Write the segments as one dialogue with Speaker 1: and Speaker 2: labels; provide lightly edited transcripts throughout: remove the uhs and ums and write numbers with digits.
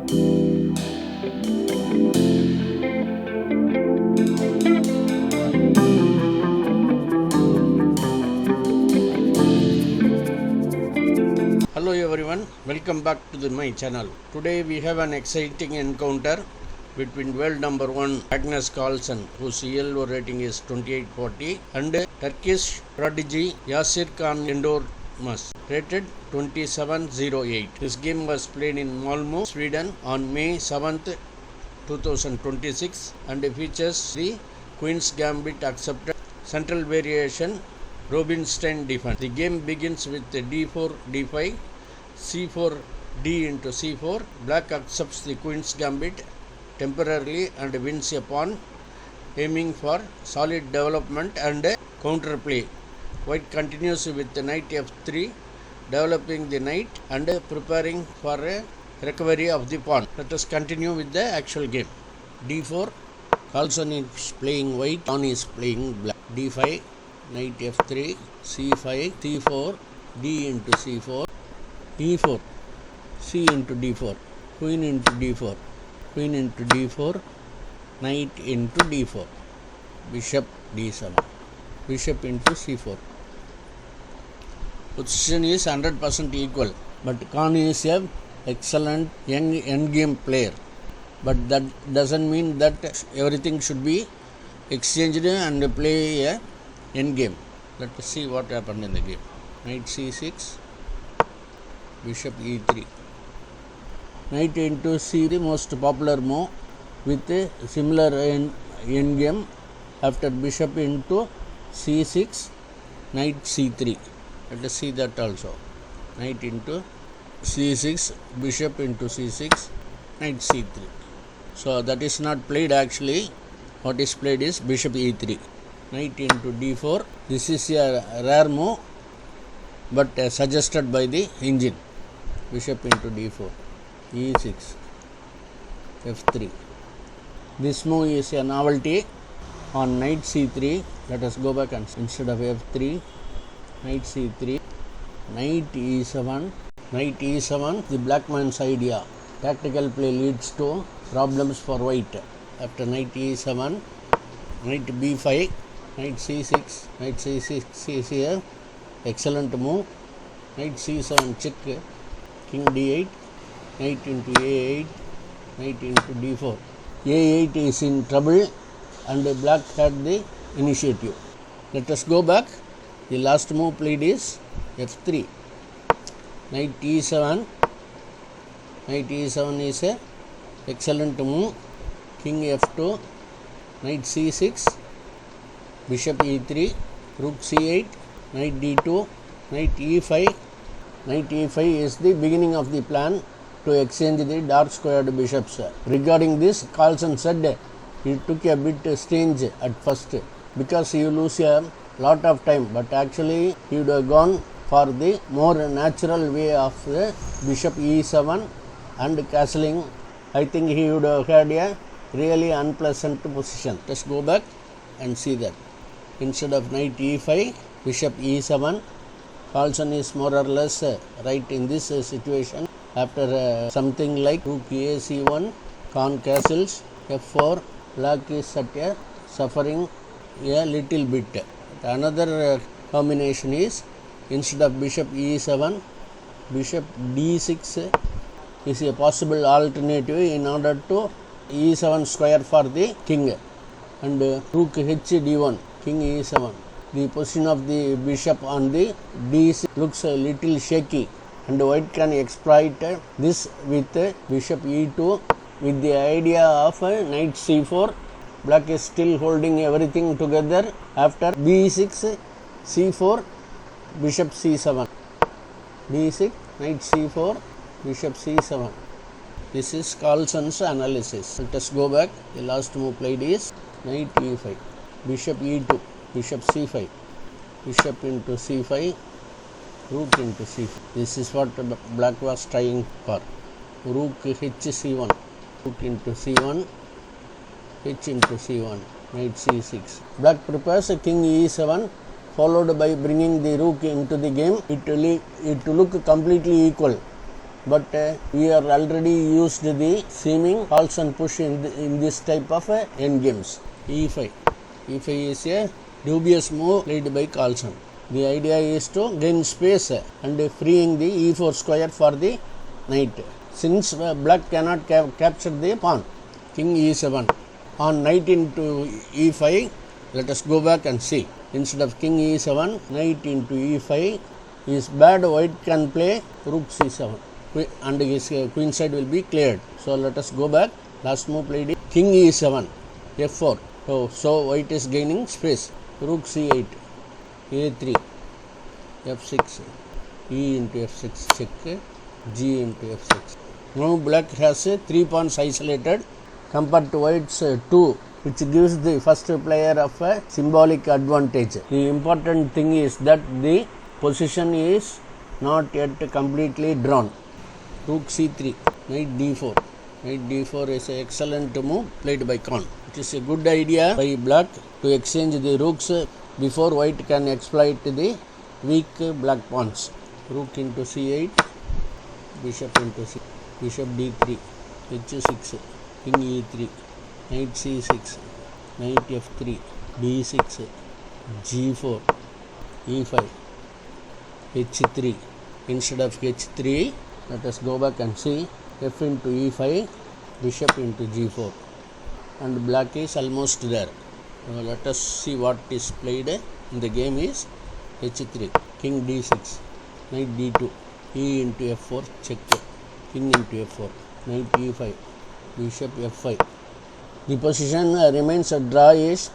Speaker 1: Hello everyone, welcome back to my channel. Today we have an exciting encounter between world number 1 Magnus Carlsen, whose ELO rating is 2840, and Turkish prodigy Yagiz Kaan enormous, rated 2708. This game was played in Malmö, Sweden on May 7th, 2026 and features the Queen's Gambit accepted central variation Rubinstein defense. The game begins with d4, d5, c4, d into c4. Black accepts the Queen's Gambit temporarily and wins a pawn, aiming for solid development and counterplay. White continues with the knight f3, developing the knight and preparing for a recovery of the pawn. Let us continue with the actual game. d4, Carlsen is playing white, pawn is playing black. d5, knight f3, c5, c4, d into c4, e4, c into d4, queen into d4, queen into d4, knight into d4, bishop d7, bishop into c4. Position is 100% equal, but Kaan is a excellent young endgame player. But that doesn't mean that everything should be exchanged and play a endgame. Let us see what happened in the game. Knight c6, bishop e3. Knight into c3, most popular move with a similar endgame. After bishop into c6, knight c3. Let us see that also. Knight into c6, bishop into c6, knight c3. So that is not played actually. What is played is bishop e3. Knight into d4. This is a rare move, but suggested by the engine. Bishop into d4, e6, f3. This move is a novelty on knight c3. Let us go back and instead of f3, knight c3, knight e7, knight e7. The black man's idea. Tactical play leads to problems for white. After knight e7, knight b5, knight c6, knight c6 is here. Excellent move. Knight c7 check, king d8, knight into a8, knight into d4. a8 is in trouble and black had the initiative. Let us go back. The last move played is f3. Knight e7. Knight e7 is a excellent move. King f2, knight c6, bishop e3, rook c8, knight d2, knight e5. Knight e5 is the beginning of the plan to exchange the dark squared bishops. Regarding this, Carlsen said he took a bit strange at first because you lose a lot of time, but actually he would have gone for the more natural way of the bishop e7 and castling. I think he would have had a really unpleasant position. Let's go back and see that. Instead of knight e5, bishop e7. Carlsen is more or less right in this situation. After something like rook a c1, Kaan castles, f4, black is at a suffering a little bit. Another combination is instead of bishop e7, bishop d6 is a possible alternative in order to e7 square for the king, and rook h d1, king e7. The position of the bishop on the d6 looks a little shaky, and white can exploit this with bishop e2 with the idea of knight c4. Black is still holding everything together. After b6, c4, bishop c7, b6, knight c4, bishop c7. This is Carlsen's analysis. Let us go back. The last move played is knight e5, bishop e2, bishop c5, bishop into c5, rook into c5. This is what black was trying for. Rook h c1, rook into c1, h into c1, knight c6. Black prepares a king e7, followed by bringing the rook into the game. It will look completely equal. but we are already used the seeming Carlsen push in this type of endgames. E5. E5 is a dubious move played by Carlsen. The idea is to gain space and freeing the e4 square for the knight. Since black cannot capture the pawn, king e7. On knight into e5, let us go back and see. Instead of king e7, knight into e5 is bad. White can play rook c7 and his queen side will be cleared. So let us go back. Last move played is king e7, f4. So white is gaining space. Rook c8, a3, f6, e into f6 check, g into f6. Now black has 3 pawns isolated compared to white's 2, which gives the first player of a symbolic advantage. The important thing is that the position is not yet completely drawn. Rook c3, knight d4. Knight d4 is an excellent move played by Kaan. It is a good idea by black to exchange the rooks before white can exploit the weak black pawns. Rook into c8, bishop into c, bishop d3, h6, king e3, knight c6, knight f3, d6, g4, e5, h3. Instead of h3, let us go back and see f into e5, bishop into g4, and black is almost there. Let us see what is played in the game is h3, king d6, knight d2, e into f4 check, king into f4, knight e5, bishop f5. The position remains a drawish,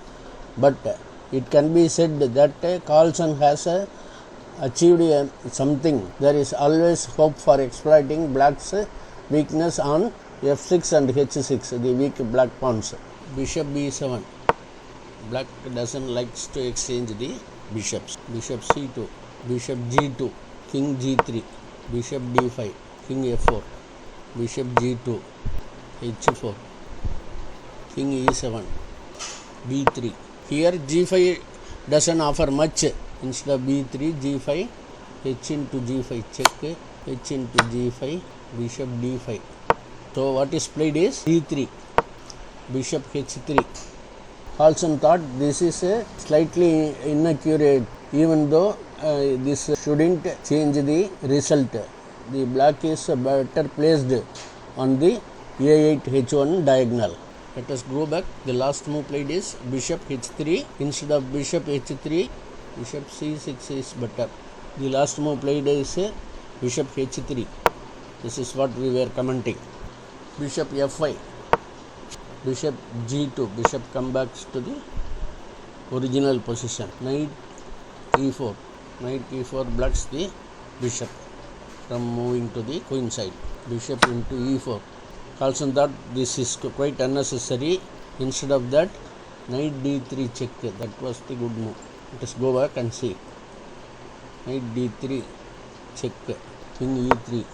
Speaker 1: but it can be said that Carlsen has achieved something. There is always hope for exploiting black's weakness on f6 and h6, the weak black pawns. Bishop b7. Black doesn't like to exchange the bishops. Bishop c2, bishop g2, king g3, bishop d5, king f4, bishop g2, h4, king e7, b3. Here g5 doesn't offer much. Instead of b3, g5, h into g5 check, h into g5, bishop d5. So what is played is c3, bishop h3. Carlsen thought this is slightly inaccurate, even though this shouldn't change the result. The black is better placed on the a8 h1 diagonal. Let us go back. The last move played is bishop h3. Instead of bishop h3, bishop c6 is better. The last move played is bishop h3. This is what we were commenting. Bishop f5, bishop g2, bishop comes back to the original position. Knight e4, knight e4 blocks the bishop from moving to the queen side. Bishop into e4. Carlsen thought this is quite unnecessary. Instead of that, knight d3 check. That was the good move. Let us go back and see. Knight d3 check, king e3,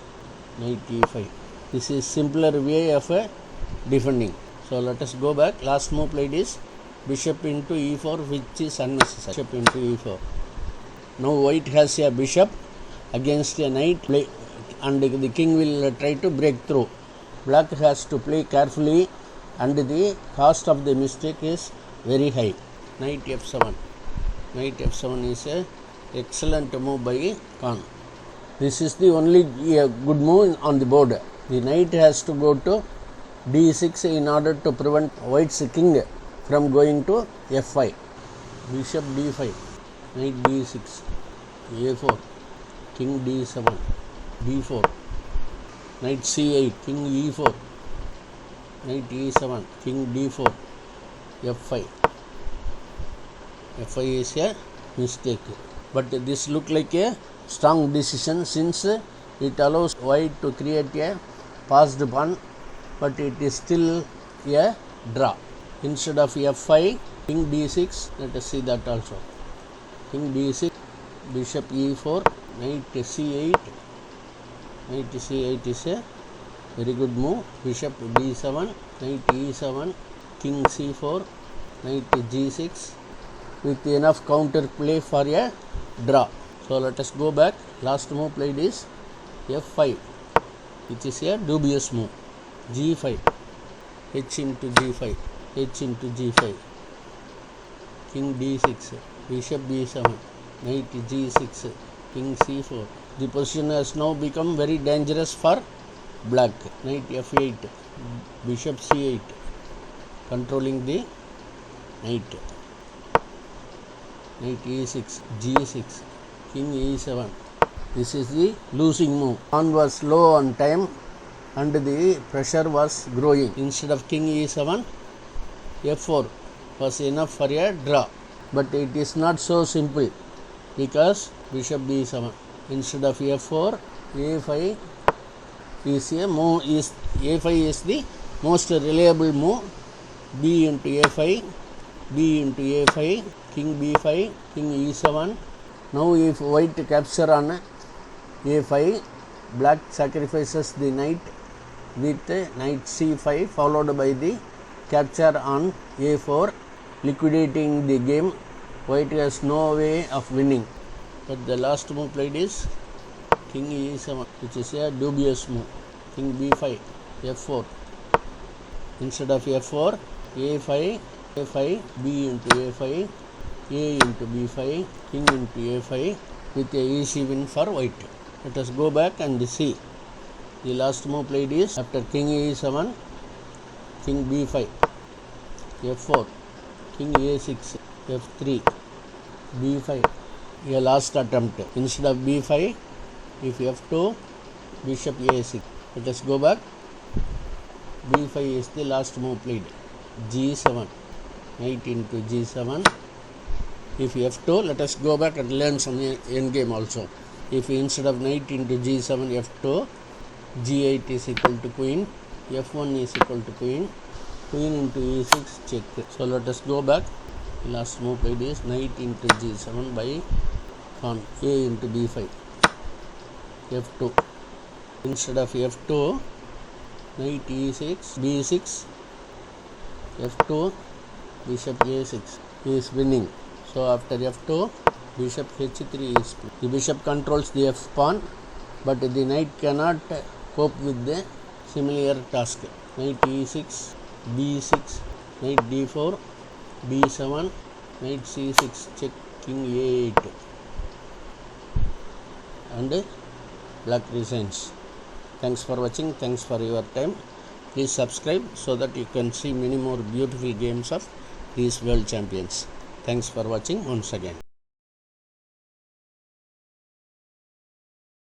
Speaker 1: knight e5. This is simpler way of defending. So let us go back. Last move played is bishop into e4, which is unnecessary. Bishop into e4. Now white has a bishop against a knight, and the king will try to break through. Black has to play carefully, and the cost of the mistake is very high. Knight f7. Knight f7 is a excellent move by Kaan. This is the only good move on the board. The knight has to go to d6 in order to prevent white's king from going to f5. Bishop d5, knight d6, a4, king d7, b4, knight c8, king e4, knight e7, king d4, f5. f5 is a mistake, but this look like a strong decision since it allows white to create a passed pawn, but it is still a draw. Instead of f5, king d6, let us see that also. King d6, bishop e4, knight c8. Knight c8 is a very good move. Bishop d7, knight e7, king c4, knight g6, with enough counter play for a draw. So let us go back. Last move played is f5, which is a dubious move. G5, H into G5, H into G5, King D6, Bishop B7, Knight G6, King C4. The position has now become very dangerous for black. Knight F8, Bishop C8, controlling the knight. Knight E6, G6, King E7. This is the losing move. Pawn was low on time and the pressure was growing. Instead of King E7, F4 was enough for a draw. But it is not so simple because Bishop B7. Instead of F4, A5 is a move. A5 is the most reliable move. B into A5, B into A5, King B5, King E7. Now if white capture on A5, black sacrifices the knight with Knight C5 followed by the capture on A4, liquidating the game. White has no way of winning. But the last move played is King E7, which is a dubious move. King B5, F4. Instead of F4, A5, A5, B into A5, A into B5, King into A5 with a easy win for white. Let us go back and see. The last move played is after King E7, King B5, F4, King A6, F3, B5. A last attempt. Instead of B5, if F2, Bishop A6. Let us go back. B5 is the last move played. G7, Knight into G7. If F2, let us go back and learn some endgame also. If instead of Knight into G7, F2, G8 is equal to Queen, F1 is equal to Queen, Queen into E6, check. So let us go back. Last move played is Knight into G7 by Kaan, A into B5, F2. Instead of F2, Knight E6, B6, F2, Bishop A6. He is winning. So after F2, Bishop H3 is played. The bishop controls the F pawn, but the knight cannot cope with the similar task. Knight E6, B6, Knight D4, B7, Knight C6, check, King A8. And black resigns. Thanks for watching. Thanks for your time. Please subscribe so that you can see many more beautiful games of these world champions. Thanks for watching once again.